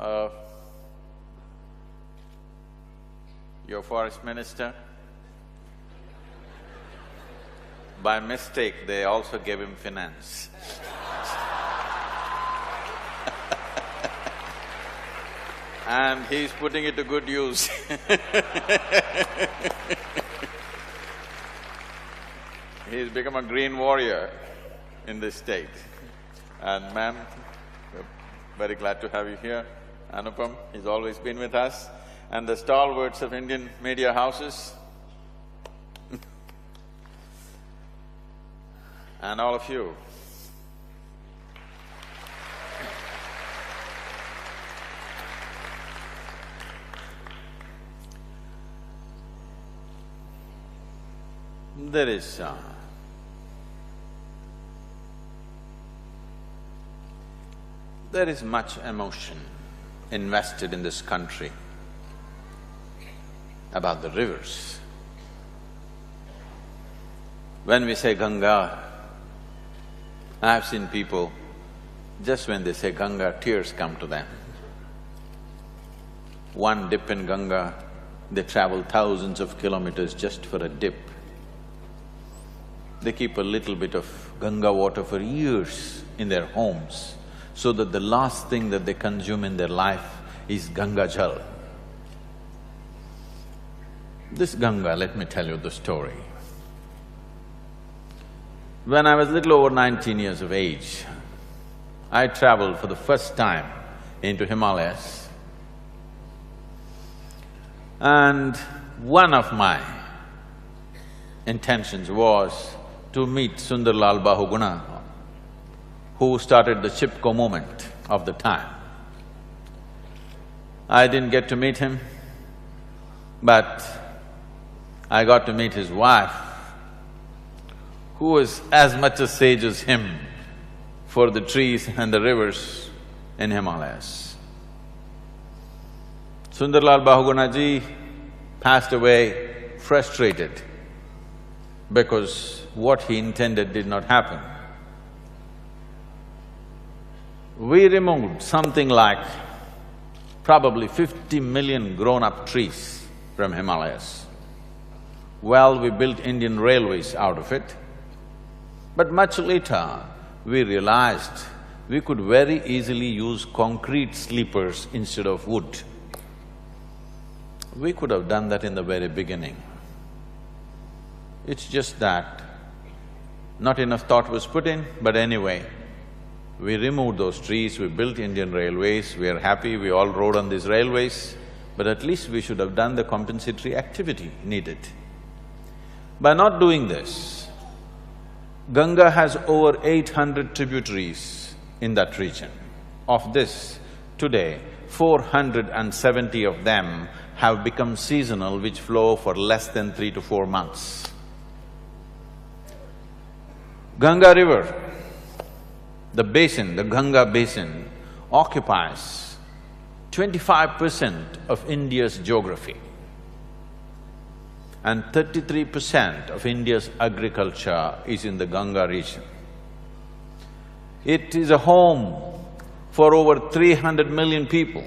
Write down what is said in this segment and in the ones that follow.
Uh, your forest minister, by mistake, they also gave him finance. And he's putting it to good use. He's become a green warrior in this state. And ma'am, we're very glad to have you here. Anupam, he's always been with us. And the stalwarts of Indian media houses. And all of you. There is much emotion invested in this country about the rivers. When we say Ganga, I have seen people, just when they say Ganga, tears come to them. One dip in Ganga, they travel thousands of kilometers just for a dip. They keep a little bit of Ganga water for years in their homes, so that the last thing that they consume in their life is Ganga Jal. This Ganga, let me tell you the story. When I was little over 19 years of age, I traveled for the first time into Himalayas. And one of my intentions was to meet Sundarlal Bahuguna, who started the Chipko movement of the time. I didn't get to meet him, but I got to meet his wife, who was as much a sage as him for the trees and the rivers in Himalayas. Sundarlal Bahuguna ji passed away frustrated because what he intended did not happen. We removed something like probably 50 million grown-up trees from Himalayas. Well, we built Indian railways out of it, but much later we realized we could very easily use concrete sleepers instead of wood. We could have done that in the very beginning. It's just that not enough thought was put in, but anyway, we removed those trees, we built Indian railways, we are happy, we all rode on these railways, but at least we should have done the compensatory activity needed. By not doing this, Ganga has over 800 tributaries in that region. Of this, today, 470 of them have become seasonal, which flow for less than 3 to 4 months. Ganga river, the basin, the Ganga basin, occupies 25% of India's geography, and 33% of India's agriculture is in the Ganga region. It is a home for over 300 million people.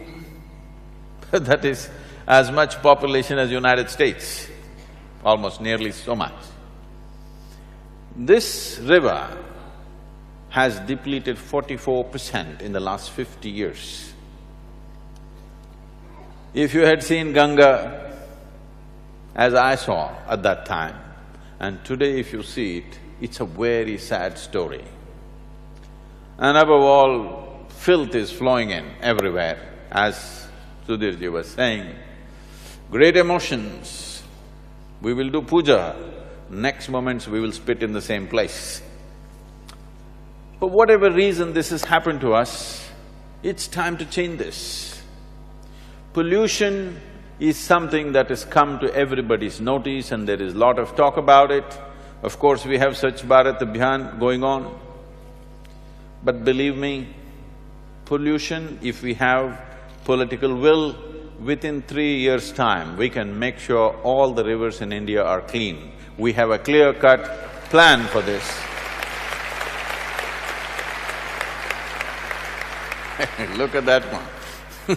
That is as much population as United States, almost nearly so much. This river has depleted 44% in the last 50 years. If you had seen Ganga as I saw at that time, and today if you see it, it's a very sad story. And above all, filth is flowing in everywhere, as Sudhirji was saying. Great emotions, we will do puja, next moments we will spit in the same place. For whatever reason this has happened to us, it's time to change this. Pollution is something that has come to everybody's notice and there is a lot of talk about it. Of course, we have Swachh Bharat Abhiyan going on. But believe me, pollution, if we have political will, within 3 years' time, we can make sure all the rivers in India are clean. We have a clear-cut plan for this. Look at that one.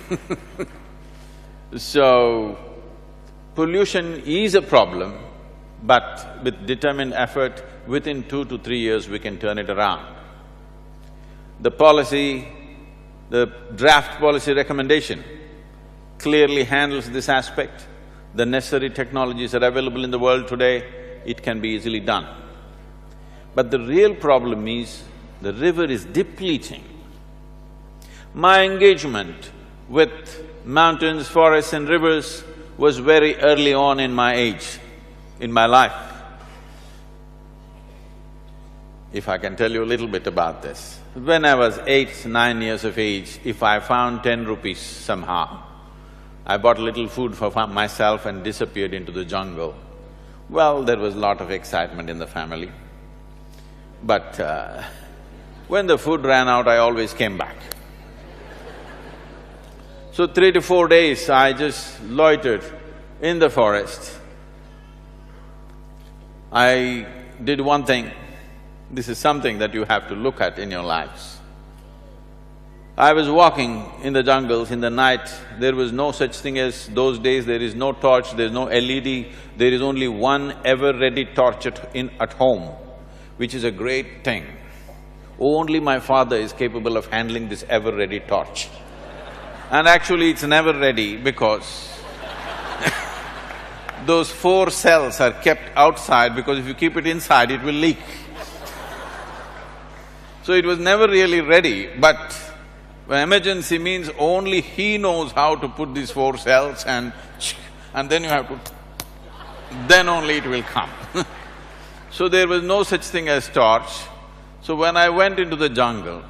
So, pollution is a problem, but with determined effort, within 2 to 3 years we can turn it around. The policy, the draft policy recommendation clearly handles this aspect. The necessary technologies are available in the world today, it can be easily done. But the real problem is, the river is depleting. My engagement with mountains, forests and rivers was very early on in my age, in my life. If I can tell you a little bit about this. When I was 8, 9 years of age, if I found 10 rupees somehow, I bought a little food for myself and disappeared into the jungle. Well, there was a lot of excitement in the family. But when the food ran out, I always came back. So 3 to 4 days, I just loitered in the forest. I did one thing. This is something that you have to look at in your lives. I was walking in the jungles in the night. There was no such thing as those days, there is no torch, there is no LED, there is only one ever-ready torch at home, which is a great thing. Only my father is capable of handling this ever-ready torch. And actually it's never ready because those 4 cells are kept outside, because if you keep it inside, it will leak. So it was never really ready, but when emergency means only he knows how to put these 4 cells and then you have to… then only it will come. So there was no such thing as torch. So when I went into the jungle,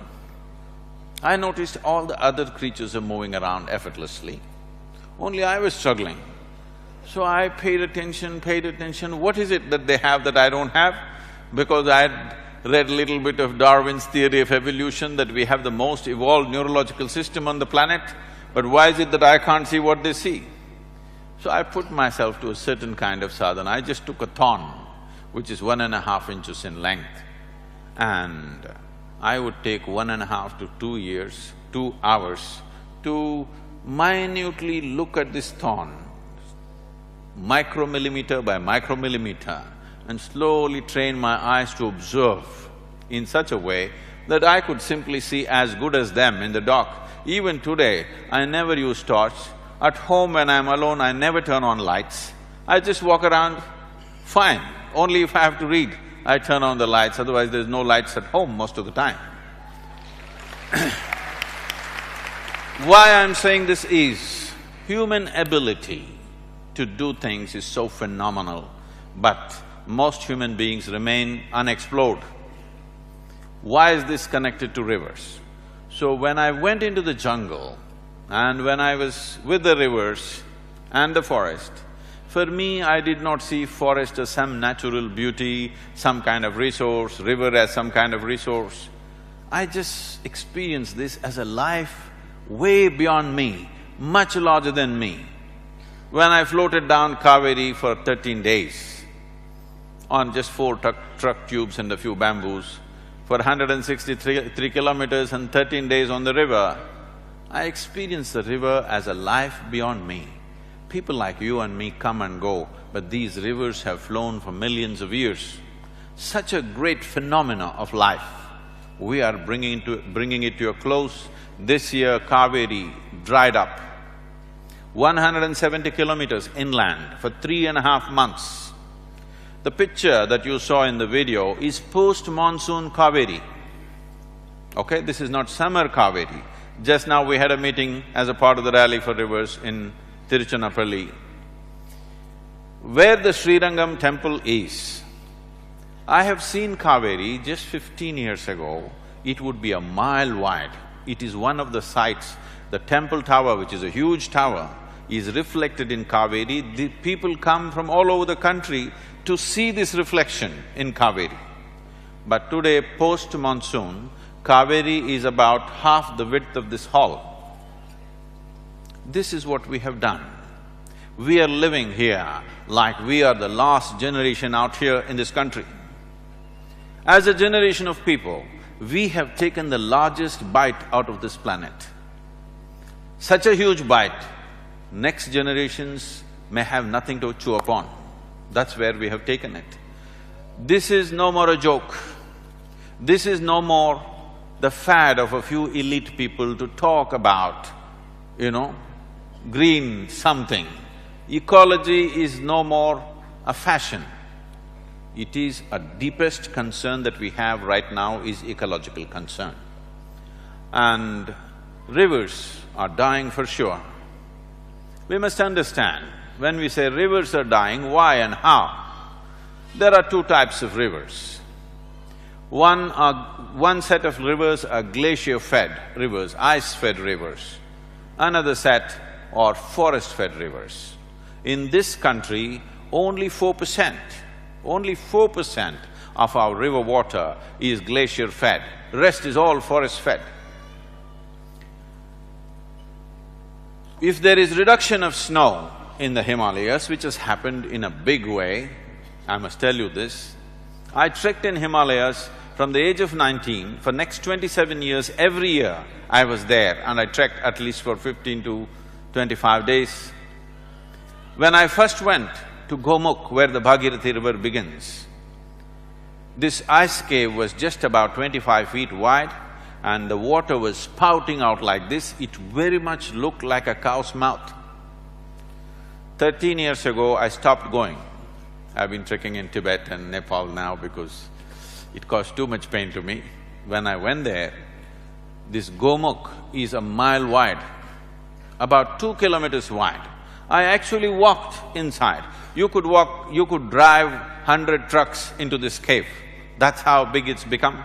I noticed all the other creatures are moving around effortlessly. Only I was struggling. So I paid attention, what is it that they have that I don't have? Because I had read a little bit of Darwin's theory of evolution, that we have the most evolved neurological system on the planet, but why is it that I can't see what they see? So I put myself to a certain kind of sadhana. I just took a thorn, which is 1.5 inches in length, and I would take 1.5 to 2 hours to minutely look at this thorn, micromillimeter by micromillimeter, and slowly train my eyes to observe in such a way that I could simply see as good as them in the dark. Even today, I never use torch. At home when I'm alone, I never turn on lights. I just walk around fine. Only if I have to read, I turn on the lights, otherwise there's no lights at home most of the time. Why I'm saying this is, human ability to do things is so phenomenal, but most human beings remain unexplored. Why is this connected to rivers? So when I went into the jungle and when I was with the rivers and the forest, for me, I did not see forest as some natural beauty, some kind of resource, river as some kind of resource. I just experienced this as a life way beyond me, much larger than me. When I floated down Kaveri for 13 days on just 4 truck tubes and a few bamboos, for 163 kilometers and 13 days on the river, I experienced the river as a life beyond me. People like you and me come and go, but these rivers have flown for millions of years. Such a great phenomena of life. We are bringing it to a close. This year, Kaveri dried up 170 kilometers inland for 3.5 months. The picture that you saw in the video is post-monsoon Kaveri. Okay, this is not summer Kaveri. Just now we had a meeting as a part of the rally for rivers in Tiruchirappalli. Where the Srirangam temple is, I have seen Kaveri just 15 years ago. It would be a mile wide. It is one of the sites. The temple tower, which is a huge tower, is reflected in Kaveri. The people come from all over the country to see this reflection in Kaveri. But today, post-monsoon, Kaveri is about half the width of this hall. This is what we have done. We are living here like we are the last generation out here in this country. As a generation of people, we have taken the largest bite out of this planet. such a huge bite, next generations may have nothing to chew upon. That's where we have taken it. This is no more a joke. This is no more the fad of a few elite people to talk about, green something. Ecology is no more a fashion. It is a deepest concern that we have right now is ecological concern. And rivers are dying for sure. We must understand, when we say rivers are dying, why and how? There are two types of rivers. One set of rivers are glacier-fed rivers, ice-fed rivers. Another set are forest-fed rivers. In this country, only 4% of our river water is glacier-fed, rest is all forest-fed. If there is reduction of snow in the Himalayas, which has happened in a big way, I must tell you this, I trekked in Himalayas from the age of 19, for next 27 years, every year I was there and I trekked at least for 15 to 25 days. When I first went to Gomukh, where the Bhagirathi river begins, this ice cave was just about 25 feet wide and the water was spouting out like this. It very much looked like a cow's mouth. 13 years ago, I stopped going. I've been trekking in Tibet and Nepal now because it caused too much pain to me. When I went there, this Gomukh is a mile wide, about 2 kilometers wide. I actually walked inside. You could drive 100 trucks into this cave. That's how big it's become.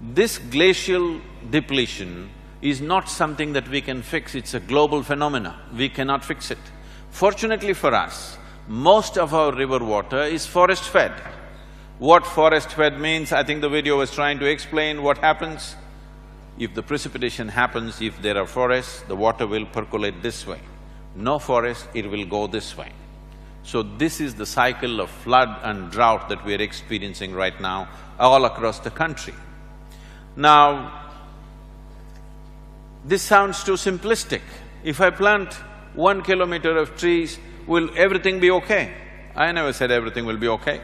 This glacial depletion is not something that we can fix, it's a global phenomena. We cannot fix it. Fortunately for us, most of our river water is forest-fed. What forest-fed means, I think the video was trying to explain what happens. If the precipitation happens, if there are forests, the water will percolate this way. No forest, it will go this way. So this is the cycle of flood and drought that we are experiencing right now all across the country. Now, this sounds too simplistic. If I plant 1 kilometer of trees, will everything be okay? I never said everything will be okay.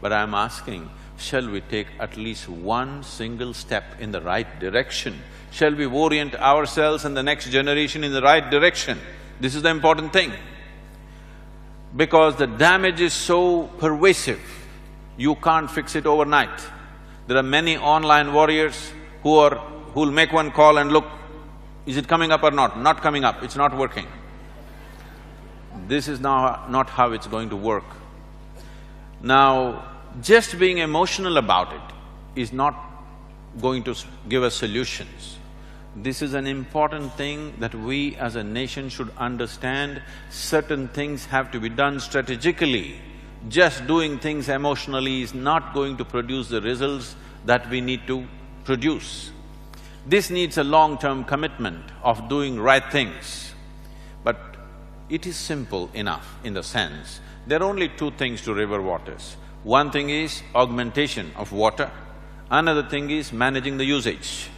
But I'm asking, shall we take at least one single step in the right direction? Shall we orient ourselves and the next generation in the right direction? This is the important thing. Because the damage is so pervasive, you can't fix it overnight. There are many online warriors who'll make one call and look, is it coming up or not? Not coming up, it's not working. This is not how it's going to work. Now, just being emotional about it is not going to give us solutions. This is an important thing that we as a nation should understand. Certain things have to be done strategically. Just doing things emotionally is not going to produce the results that we need to produce. This needs a long-term commitment of doing right things. But it is simple enough in the sense, there are only two things to river waters. One thing is augmentation of water, another thing is managing the usage.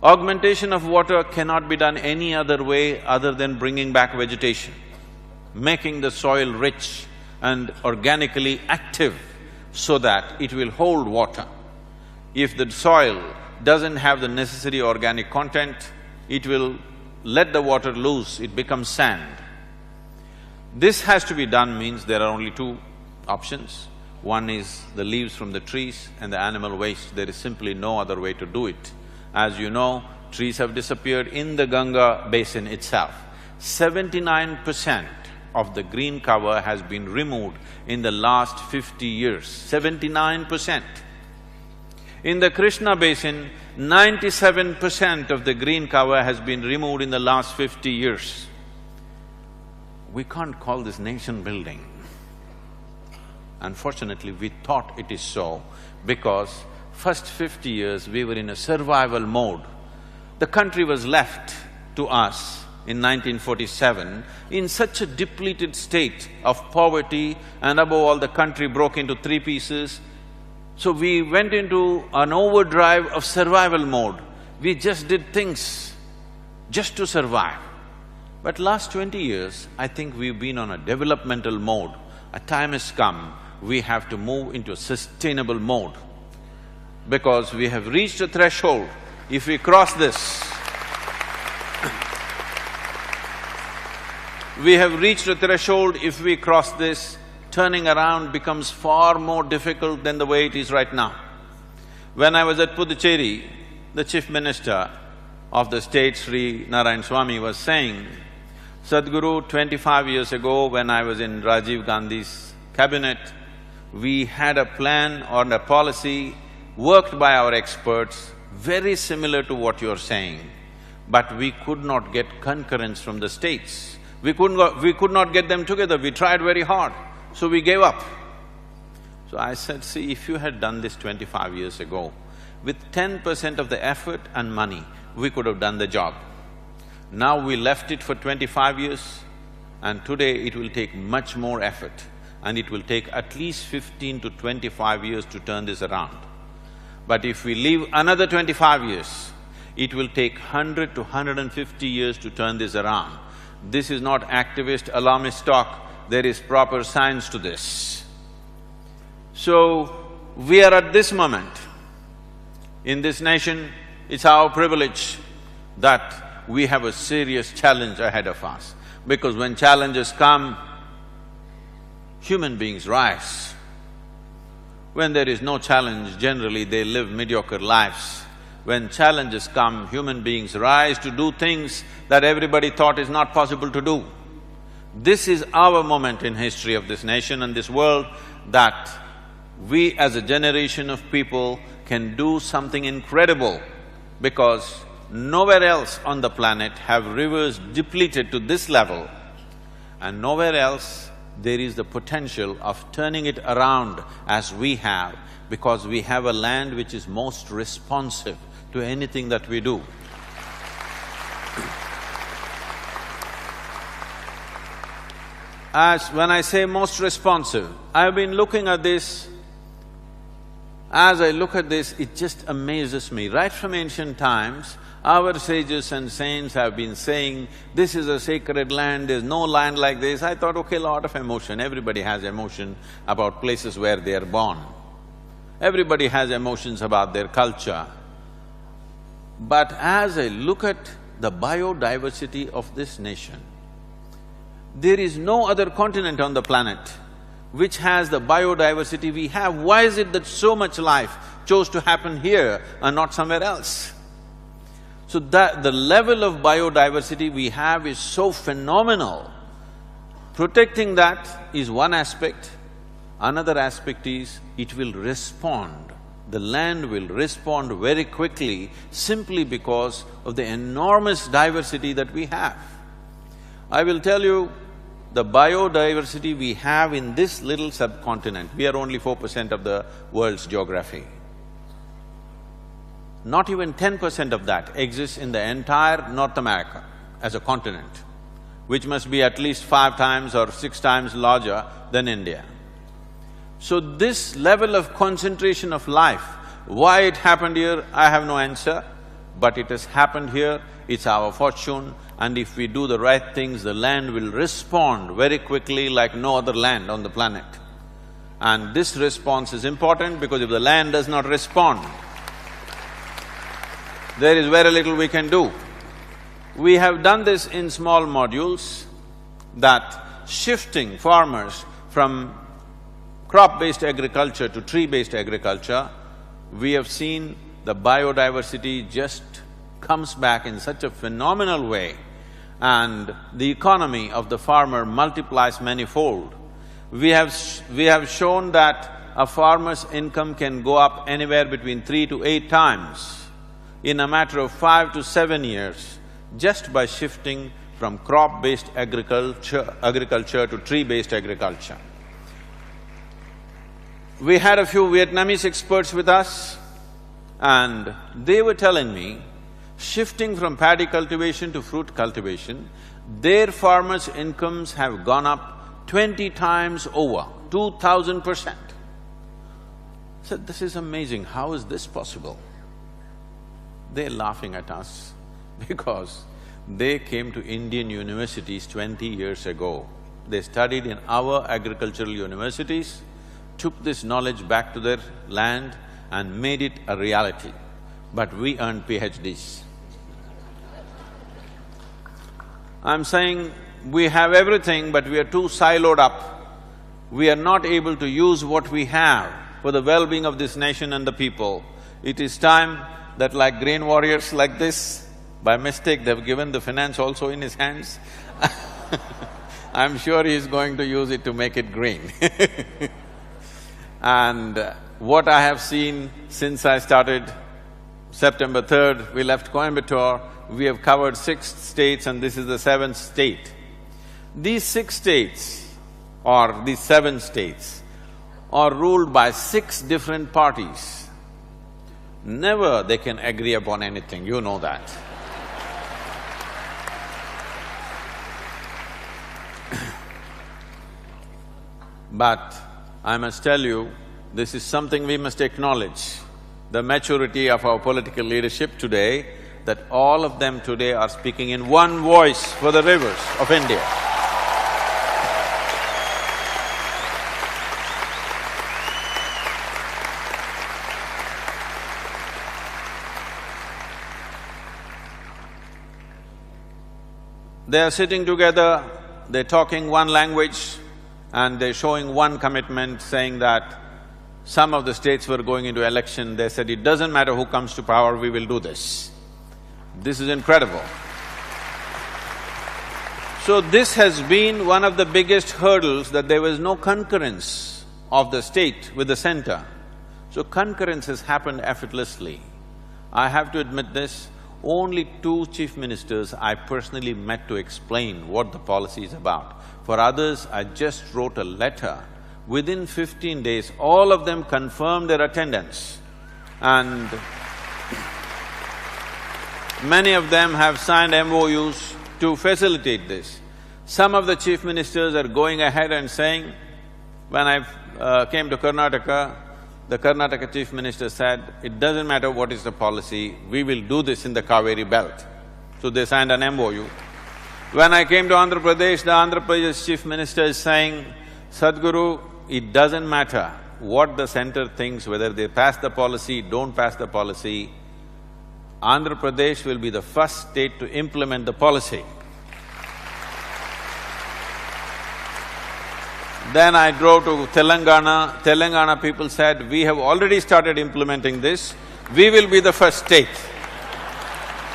Augmentation of water cannot be done any other way other than bringing back vegetation, making the soil rich and organically active so that it will hold water. If the soil doesn't have the necessary organic content, it will let the water loose, it becomes sand. This has to be done means there are only two options. One is the leaves from the trees and the animal waste. There is simply no other way to do it. As you know, trees have disappeared in the Ganga basin itself. 79% of the green cover has been removed in the last 50 years, 79%. In the Krishna basin, 97% of the green cover has been removed in the last 50 years. We can't call this nation building. Unfortunately, we thought it is so because first 50 years we were in a survival mode. The country was left to us in 1947 in such a depleted state of poverty, and above all the country broke into three pieces. So we went into an overdrive of survival mode. We just did things just to survive. But last 20 years, I think we've been on a developmental mode. A time has come, we have to move into a sustainable mode, because we have reached a threshold. If we cross this, we have reached a threshold. If we cross this, turning around becomes far more difficult than the way it is right now. When I was at Puducherry, the Chief Minister of the state, Sri Narayan Swami, was saying, Sadhguru, 25 years ago when I was in Rajiv Gandhi's cabinet, we had a plan or a policy worked by our experts very similar to what you're saying, but we could not get concurrence from the states. We could not get them together, we tried very hard, so we gave up. So I said, see, if you had done this 25 years ago, with 10% of the effort and money, we could have done the job. Now we left it for 25 years, and today it will take much more effort, and it will take at least 15 to 25 years to turn this around. But if we leave another 25 years, it will take 100 to 150 years to turn this around. This is not activist, alarmist talk, there is proper science to this. So, we are at this moment. In this nation, it's our privilege that we have a serious challenge ahead of us. Because when challenges come, human beings rise. When there is no challenge, generally they live mediocre lives. When challenges come, human beings rise to do things that everybody thought is not possible to do. This is our moment in history of this nation and this world, that we as a generation of people can do something incredible, because nowhere else on the planet have rivers depleted to this level, and nowhere else there is the potential of turning it around as we have, because we have a land which is most responsive to anything that we do. When I say most responsive, I've been looking at this. As I look at this, it just amazes me. Right from ancient times, our sages and saints have been saying, this is a sacred land, there's no land like this. I thought, okay, lot of emotion, everybody has emotion about places where they are born. Everybody has emotions about their culture. But as I look at the biodiversity of this nation, there is no other continent on the planet which has the biodiversity we have. Why is it that so much life chose to happen here and not somewhere else? So the level of biodiversity we have is so phenomenal. Protecting that is one aspect. Another aspect is, it will respond. The land will respond very quickly simply because of the enormous diversity that we have. I will tell you, the biodiversity we have in this little subcontinent, we are only 4% of the world's geography. Not even 10% of that exists in the entire North America as a continent, which must be at least 5 times or 6 times larger than India. So this level of concentration of life, why it happened here, I have no answer, but it has happened here, it's our fortune, and if we do the right things, the land will respond very quickly like no other land on the planet. And this response is important, because if the land does not respond, there is very little we can do. We have done this in small modules, that shifting farmers from crop-based agriculture to tree-based agriculture, we have seen the biodiversity just comes back in such a phenomenal way, and the economy of the farmer multiplies manifold. We have shown that a farmer's income can go up anywhere between 3 to 8 times in a matter of 5 to 7 years, just by shifting from crop-based agriculture to tree-based agriculture. We had a few Vietnamese experts with us, and they were telling me, shifting from paddy cultivation to fruit cultivation, their farmers' incomes have gone up 20 times over, 2000%. I said, this is amazing, how is this possible? They're laughing at us because They came to Indian universities 20 years ago. They studied in our agricultural universities, took this knowledge back to their land and made it a reality. But we earned PhDs. I'm saying we have everything, but we are too siloed up. We are not able to use what we have for the well-being of this nation and the people. It is time that like green warriors like this, by mistake they've given the finance also in his hands. I'm sure he's going to use it to make it green. And what I have seen since I started September 3rd, we left Coimbatore, we have covered 6 states and this is the 7th state. These 6 states or these 7 states are ruled by 6 different parties. Never they can agree upon anything, you know that. But I must tell you, this is something we must acknowledge, the maturity of our political leadership today, that all of them today are speaking in one voice for the rivers of India. They are sitting together, they're talking one language and they're showing one commitment, saying that some of the states were going into election, they said, it doesn't matter who comes to power, we will do this. This is incredible. So this has been one of the biggest hurdles, that there was no concurrence of the state with the center. So concurrence has happened effortlessly. I have to admit this, only 2 chief ministers I personally met to explain what the policy is about. For others, I just wrote a letter. Within 15 days, all of them confirmed their attendance and many of them have signed MOUs to facilitate this. Some of the chief ministers are going ahead and saying, when I came to Karnataka, the Karnataka chief minister said, it doesn't matter what is the policy, we will do this in the Kaveri belt. So they signed an MOU. When I came to Andhra Pradesh, the Andhra Pradesh chief minister is saying, Sadhguru, it doesn't matter what the center thinks, whether they pass the policy, don't pass the policy, Andhra Pradesh will be the first state to implement the policy. Then I drove to Telangana. Telangana people said, we have already started implementing this, we will be the first state.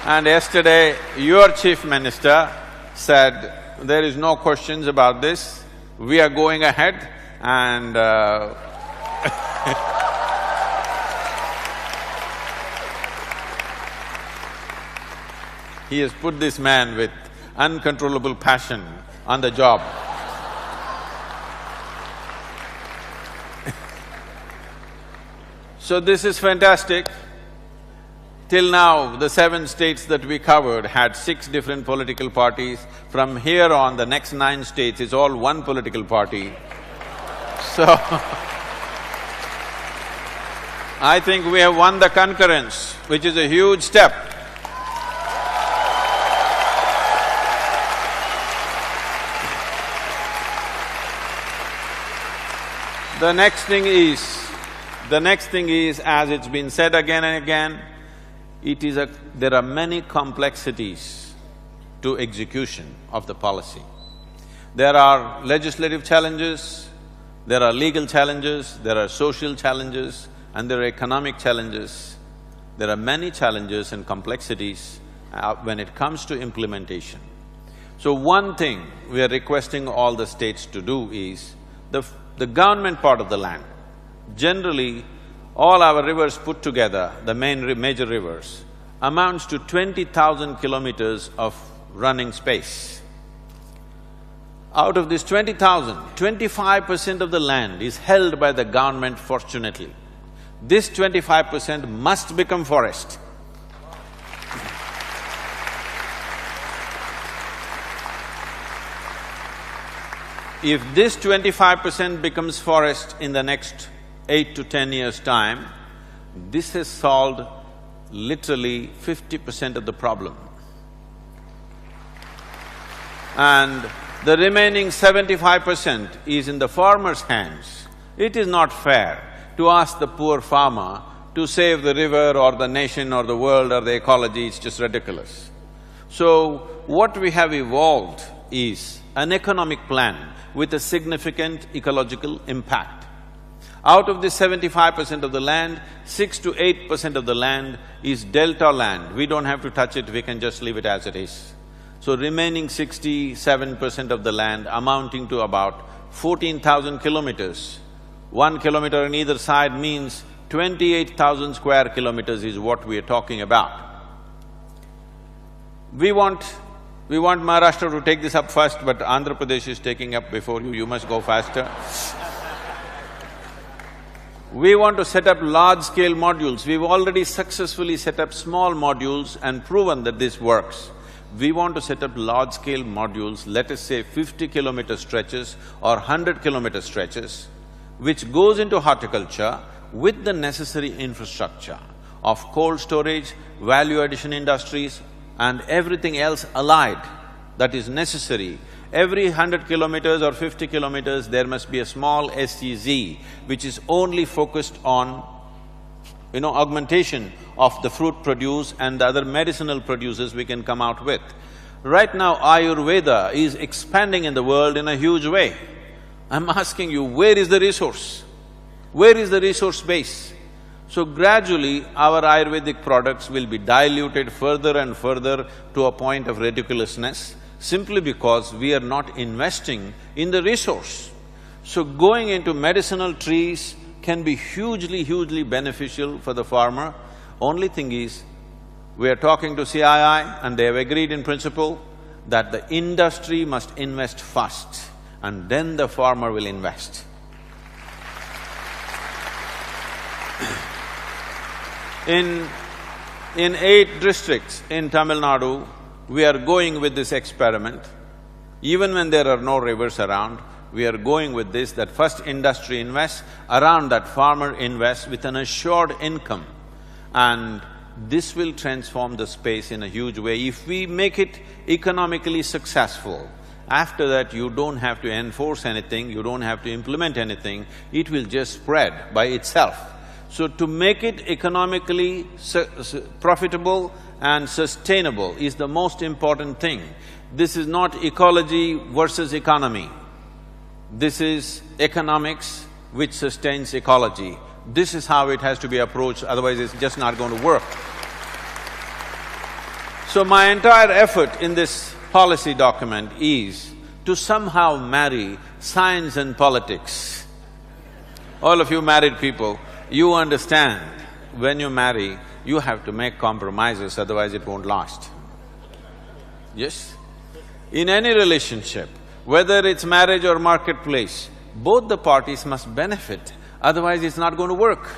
And yesterday, your chief minister said, there is no questions about this, we are going ahead and he has put this man with uncontrollable passion on the job. So this is fantastic. Till now, the 7 states that we covered had 6 different political parties. From here on, the next 9 states is all one political party. So, I think we have won the concurrence, which is a huge step. The next thing is, as it's been said again and again, there are many complexities to execution of the policy. There are legislative challenges, there are legal challenges, there are social challenges, and there are economic challenges. There are many challenges and complexities when it comes to implementation. So one thing we are requesting all the states to do is, the government part of the land, generally all our rivers put together, the major rivers, amounts to 20,000 kilometers of running space. Out of this 20,000, 25% of the land is held by the government, fortunately. This 25% must become forest. If this 25% becomes forest in the next 8 to 10 years' time, this has solved literally 50% of the problem. and the remaining 75% is in the farmer's hands. It is not fair to ask the poor farmer to save the river or the nation or the world or the ecology. It's just ridiculous. So, what we have evolved is an economic plan with a significant ecological impact. Out of the 75% of the land, 6 to 8% of the land is delta land. We don't have to touch it, we can just leave it as it is. So remaining 67% of the land amounting to about 14,000 kilometers. 1 kilometer on either side means 28,000 square kilometers is what we are talking about. We want Maharashtra to take this up first, but Andhra Pradesh is taking up before you must go faster. We want to set up large-scale modules. We've already successfully set up small modules and proven that this works. We want to set up large-scale modules, let us say 50-kilometer stretches or 100-kilometer stretches, which goes into horticulture with the necessary infrastructure of cold storage, value addition industries and everything else allied that is necessary. Every 100 kilometers or 50 kilometers, there must be a small SEZ which is only focused on, augmentation of the fruit produce and the other medicinal produces we can come out with. Right now, Ayurveda is expanding in the world in a huge way. I'm asking you, where is the resource? Where is the resource base? So gradually, our Ayurvedic products will be diluted further and further to a point of ridiculousness, simply because we are not investing in the resource. So going into medicinal trees can be hugely beneficial for the farmer. Only thing is, we are talking to CII and they have agreed in principle that the industry must invest first and then the farmer will invest. In 8 districts in Tamil Nadu, we are going with this experiment. Even when there are no rivers around, we are going with this, that first industry invests, around that farmer invests with an assured income. And this will transform the space in a huge way. If we make it economically successful, after that you don't have to enforce anything, you don't have to implement anything, it will just spread by itself. So to make it economically profitable and sustainable is the most important thing. This is not ecology versus economy. This is economics which sustains ecology. This is how it has to be approached, otherwise it's just not going to work. So my entire effort in this policy document is to somehow marry science and politics. All of you married people, you understand, when you marry, you have to make compromises, otherwise it won't last. Yes? In any relationship, whether it's marriage or marketplace, both the parties must benefit, otherwise it's not going to work.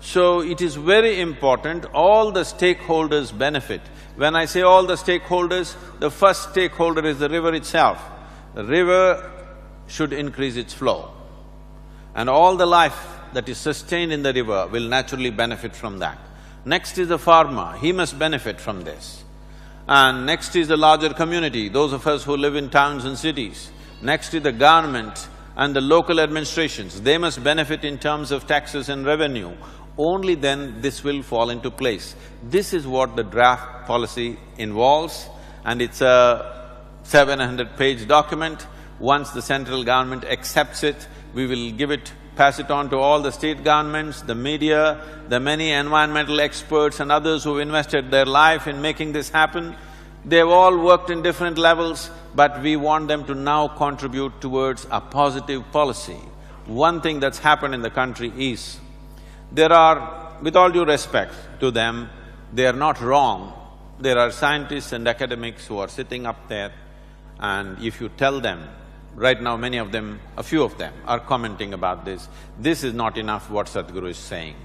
So it is very important all the stakeholders benefit. When I say all the stakeholders, the first stakeholder is the river itself. The river should increase its flow, and all the life that is sustained in the river will naturally benefit from that. Next is the farmer, he must benefit from this. And next is the larger community, those of us who live in towns and cities. Next is the government and the local administrations, they must benefit in terms of taxes and revenue. Only then this will fall into place. This is what the draft policy involves, and it's a 700-page document. Once the central government accepts it, we will pass it on to all the state governments, the media, the many environmental experts and others who've invested their life in making this happen. They've all worked in different levels, but we want them to now contribute towards a positive policy. One thing that's happened in the country is, there are, with all due respect to them, they are not wrong. There are scientists and academics who are sitting up there, and if you tell them, right now many of them, a few of them are commenting about this. This is not enough what Sadhguru is saying.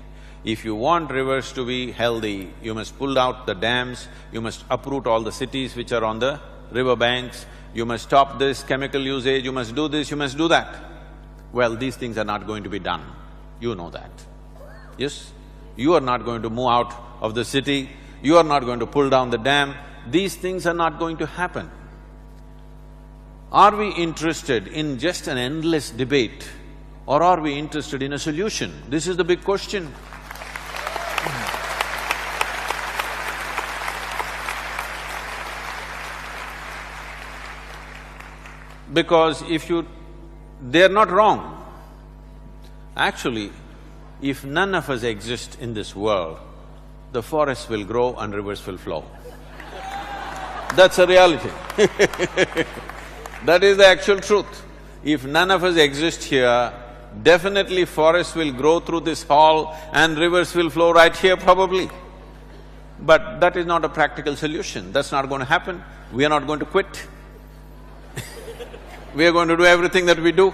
If you want rivers to be healthy, you must pull out the dams, you must uproot all the cities which are on the river banks, you must stop this chemical usage, you must do this, you must do that. Well, these things are not going to be done, you know that. Yes? You are not going to move out of the city, you are not going to pull down the dam, these things are not going to happen. Are we interested in just an endless debate or are we interested in a solution? This is the big question. Because they're not wrong. Actually, if none of us exist in this world, the forests will grow and rivers will flow. That's a reality. That is the actual truth. If none of us exist here, definitely forests will grow through this hall and rivers will flow right here probably. But that is not a practical solution, that's not going to happen. We are not going to quit. We are going to do everything that we do.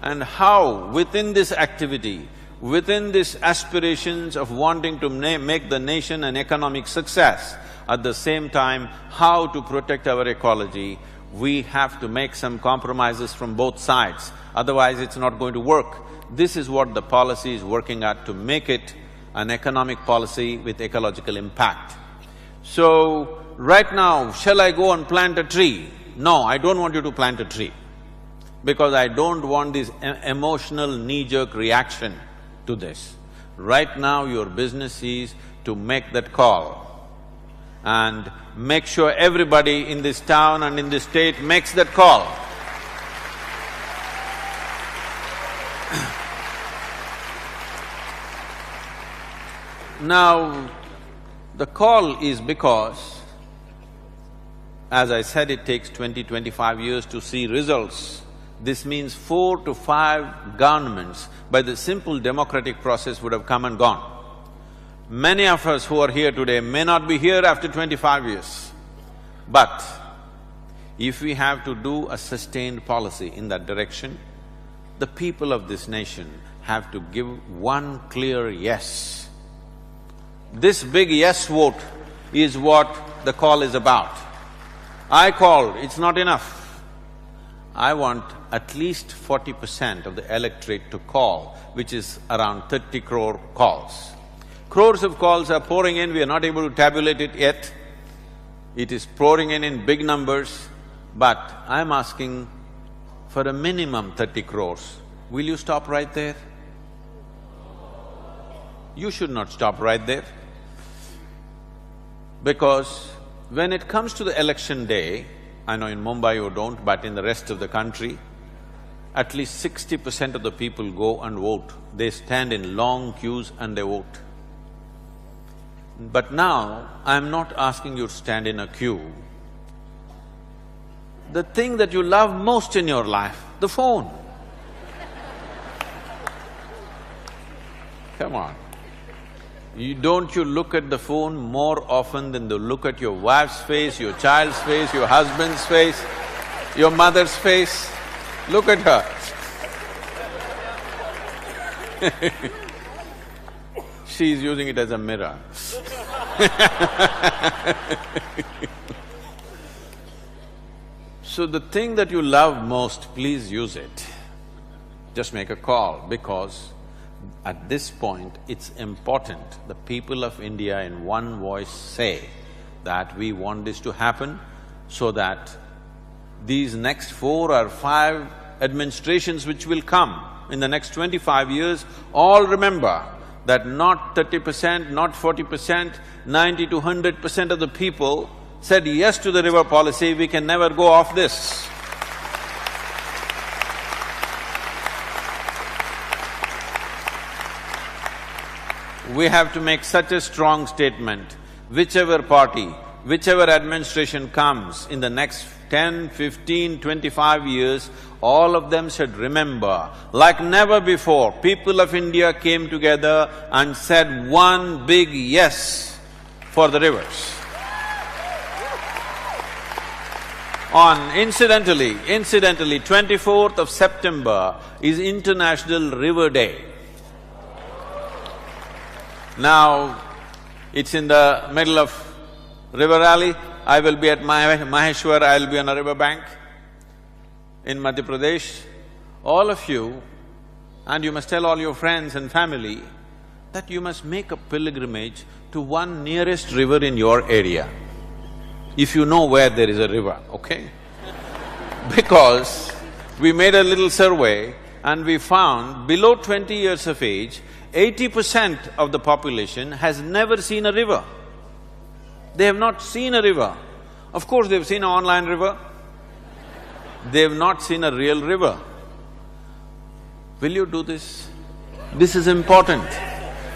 And how within this activity, within these aspirations of wanting to make the nation an economic success, at the same time, how to protect our ecology, we have to make some compromises from both sides, otherwise it's not going to work. This is what the policy is working at, to make it an economic policy with ecological impact. So, right now, shall I go and plant a tree? No, I don't want you to plant a tree, because I don't want this emotional knee-jerk reaction to this. Right now, your business is to make that call and make sure everybody in this town and in this state makes that call. Now, the call is because, as I said, it takes 20-25 years to see results. This means 4 to 5 governments by the simple democratic process would have come and gone. Many of us who are here today may not be here after 25 years. But if we have to do a sustained policy in that direction, the people of this nation have to give one clear yes. This big yes vote is what the call is about. I called, it's not enough. I want at least 40% of the electorate to call, which is around 30 crore calls. Crores of calls are pouring in, we are not able to tabulate it yet. It is pouring in big numbers, but I'm asking for a minimum 30 crores. Will you stop right there? You should not stop right there. Because when it comes to the election day, I know in Mumbai you don't, but in the rest of the country, at least 60% of the people go and vote. They stand in long queues and they vote. But now, I'm not asking you to stand in a queue. The thing that you love most in your life, the phone. Come on. Don't you look at the phone more often than to look at your wife's face, your child's face, your husband's face, your mother's face? Look at her. She's using it as a mirror. So the thing that you love most, please use it. Just make a call, because at this point, it's important the people of India in one voice say that we want this to happen so that these next 4 or 5 administrations which will come in the next 25 years, all remember that not 30%, not 40%, 90 to 100% of the people said yes to the river policy, we can never go off this. We have to make such a strong statement, whichever party, whichever administration comes in the next 10, 15, 25 years, all of them should remember, like never before, people of India came together and said one big yes for the rivers. Incidentally, 24th of September is International River Day. Now, it's in the middle of river rally. I will be at Maheshwar, I'll be on a river bank in Madhya Pradesh. All of you, and you must tell all your friends and family that you must make a pilgrimage to one nearest river in your area, if you know where there is a river, okay? Because we made a little survey and we found below 20 years of age, 80% of the population has never seen a river. They have not seen a river. Of course, they've seen an online river. They've not seen a real river. Will you do this? This is important.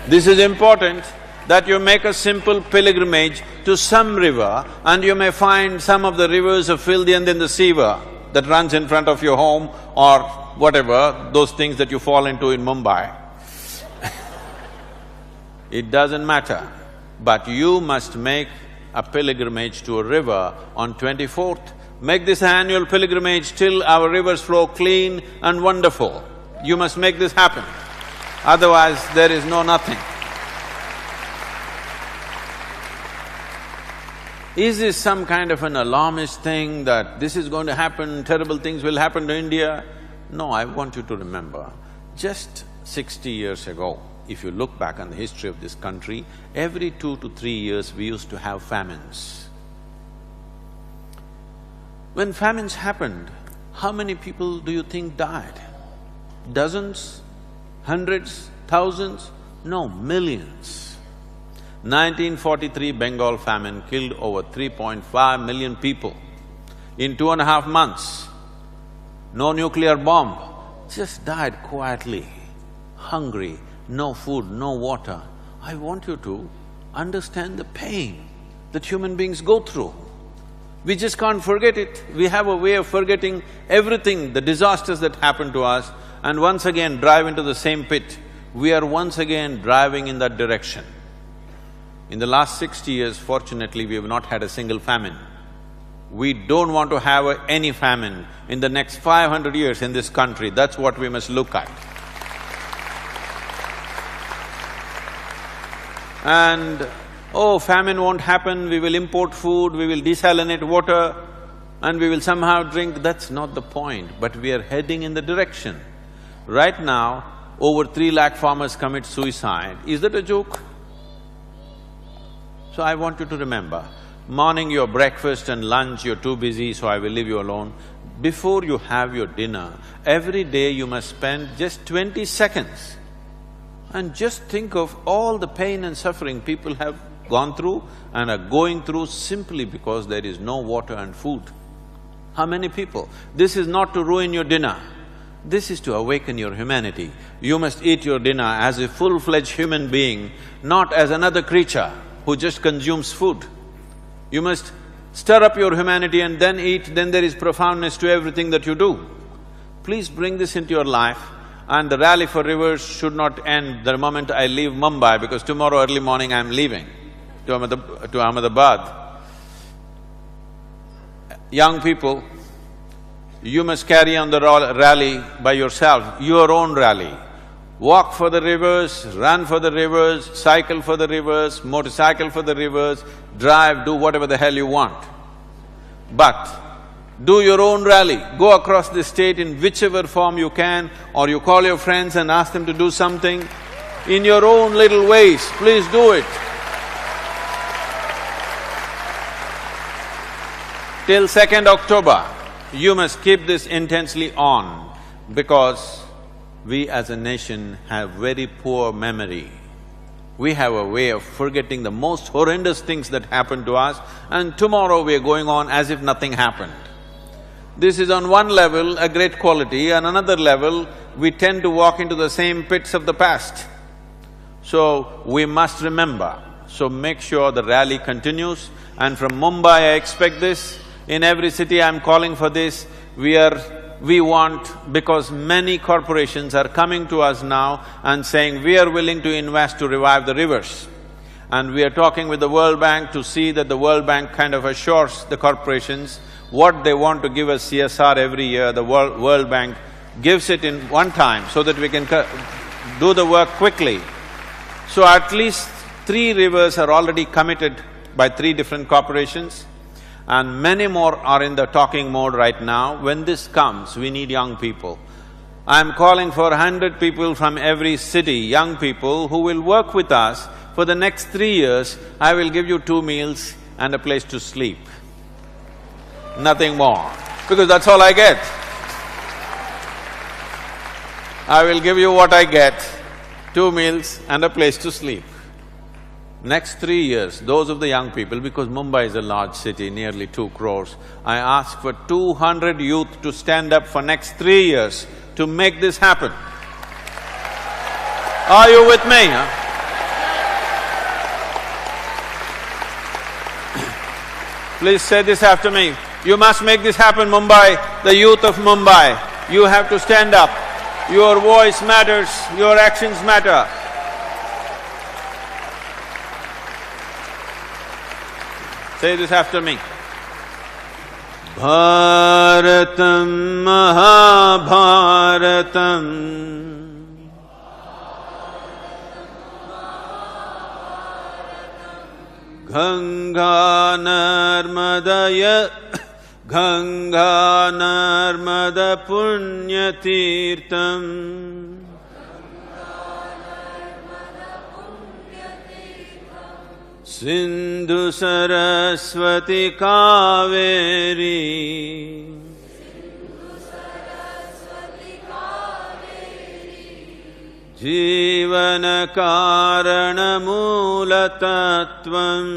This is important that you make a simple pilgrimage to some river and you may find some of the rivers are filthier than the sewer that runs in front of your home or whatever, those things that you fall into in Mumbai. It doesn't matter, but you must make a pilgrimage to a river on 24th. Make this annual pilgrimage till our rivers flow clean and wonderful. You must make this happen, otherwise there is no nothing. Is this some kind of an alarmist thing that this is going to happen, terrible things will happen to India? No, I want you to remember, just 60 years ago, if you look back on the history of this country, every 2 to 3 years we used to have famines. When famines happened, how many people do you think died? Dozens? Hundreds? Thousands? No, millions. 1943 Bengal famine killed over 3.5 million people in 2.5 months. No nuclear bomb, just died quietly, hungry, no food, no water. I want you to understand the pain that human beings go through. We just can't forget it. We have a way of forgetting everything, the disasters that happen to us, and once again drive into the same pit. We are once again driving in that direction. In the last 60 years, fortunately, we have not had a single famine. We don't want to have any famine in the next 500 years in this country. That's what we must look at. And, oh, famine won't happen, we will import food, we will desalinate water and we will somehow drink, that's not the point, but we are heading in the direction. Right now, over 3 lakh farmers commit suicide. Is that a joke? So I want you to remember, morning your breakfast and lunch, you're too busy, so I will leave you alone. Before you have your dinner, every day you must spend just 20 seconds and just think of all the pain and suffering people have gone through and are going through simply because there is no water and food. How many people? This is not to ruin your dinner, this is to awaken your humanity. You must eat your dinner as a full-fledged human being, not as another creature who just consumes food. You must stir up your humanity and then eat, then there is profoundness to everything that you do. Please bring this into your life, and the rally for rivers should not end the moment I leave Mumbai, because tomorrow early morning I'm leaving to Ahmedabad. Young people, you must carry on the rally by yourself, your own rally. Walk for the rivers, run for the rivers, cycle for the rivers, motorcycle for the rivers, drive, do whatever the hell you want. But do your own rally, go across the state in whichever form you can, or you call your friends and ask them to do something in your own little ways, please do it. Till 2nd October, you must keep this intensely on, because we as a nation have very poor memory. We have a way of forgetting the most horrendous things that happen to us, and tomorrow we are going on as if nothing happened. This is on one level a great quality, on another level we tend to walk into the same pits of the past. So we must remember, so make sure the rally continues, and from Mumbai I expect this, in every city I'm calling for this. We want, because many corporations are coming to us now and saying, we are willing to invest to revive the rivers. And we are talking with the World Bank to see that the World Bank kind of assures the corporations what they want to give us CSR every year, the World Bank gives it in one time so that we can do the work quickly. So at least 3 rivers are already committed by 3 different corporations, and many more are in the talking mode right now. When this comes, we need young people. I'm calling for 100 people from every city, young people who will work with us. For the next 3 years, I will give you 2 meals and a place to sleep. Nothing more. because that's all I get. I will give you what I get, 2 meals and a place to sleep. Next 3 years, those of the young people, because Mumbai is a large city, nearly 2 crores, I ask for 200 youth to stand up for next 3 years to make this happen. Are you with me, huh? Please say this after me. You must make this happen, Mumbai, the youth of Mumbai. You have to stand up. Your voice matters, your actions matter. Say this after me. Bharatam Mahabharatam Ganga Narmadaya Ganga Narmada Punya Tirtham Sindhu Saraswati Kaveri Jivana Karana Mula Tattvam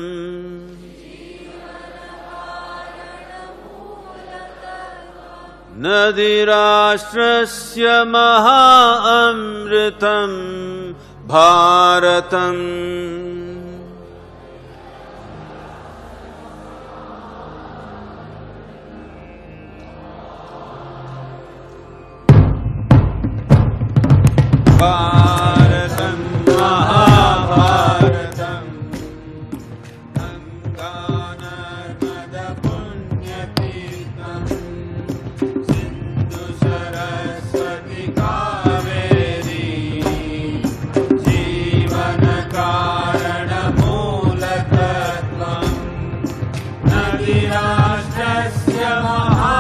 Nadirashtrasya Maha Amritam Bharatam Bharatam Mahabharatam Ganga Narmada Punya Tirtham Sindhu Saraswati Kaveri Jivana Karana Mula Tattvam Nadirashtrasya Maha